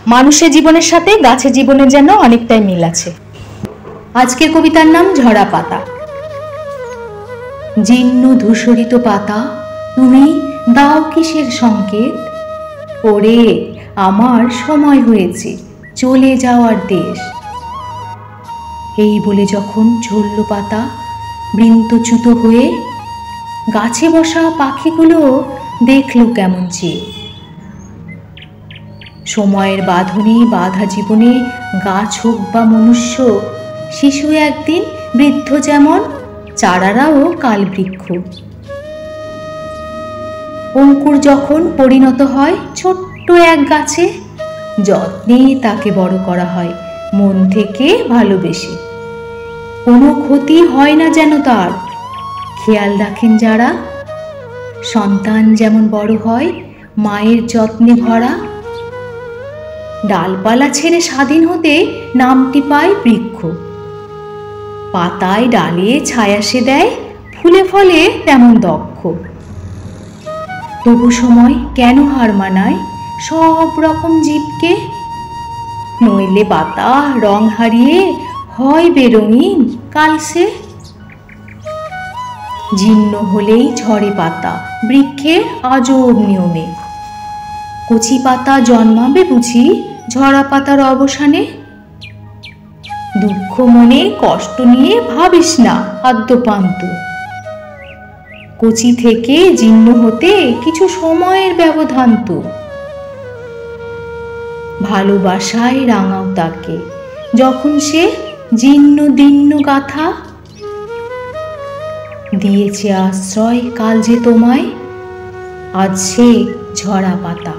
মানুষের জীবনের সাথে গাছের জীবনের যেন অনেকটাই মিল আছে। আজকের কবিতার নাম ঝরা পাতা। জীর্ণ ধূসরিত পাতা, তুমি দাও কিসের সংকেত? ওরে আমার সময় হয়েছে চলে যাওয়ার দেশ। এই বলে যখন ঝরল পাতা বৃন্তচ্যুত হয়ে, গাছে বসা পাখিগুলো দেখল কেমন চেয়ে। সময়ের বাঁধনে বাঁধা জীবনে গাছ হোক বা মনুষ্য, শিশু একদিন বৃদ্ধ যেমন, চারারাও কাল বৃক্ষ। অঙ্কুর যখন পরিণত হয় ছোট্ট এক গাছে, যত্নে তাকে বড় করা হয় মন থেকে ভালোবেসে। কোনো ক্ষতি হয় না যেন তার, খেয়াল রাখেন যারা। সন্তান যেমন বড় হয় মায়ের যত্নে ভরা, ডালপালা ছেড়ে স্বাধীন হতে নামটি পায় বৃক্ষ। পাতায় ডালে ছায়া সে দেয়, ফুলে ফলে তেমন দক্ষ। তবু সময় কেন হার মানায় সব রকম জীবকে? নইলে পাতা রং হারিয়ে হয় বেরঙিন কালসে। জীর্ণ হলেই ঝরে পাতা বৃক্ষের আজব নিয়মে। কচি পাতা জন্মাবে বুঝি ঝরা পাতার অবসানে? দুঃখ মনে কষ্ট নিয়ে ভাবিস না আদ্যপান্ত। কচি থেকে জীর্ণ হতে কিছু সময়ের ব্যবধান তো। ভালোবাসায় রাঙাও তাকে যখন সে জীর্ণ দীর্ণ গাথা। দিয়েছে আশ্রয় কাল যে তোমায়, আজ সে ঝরা পাতা।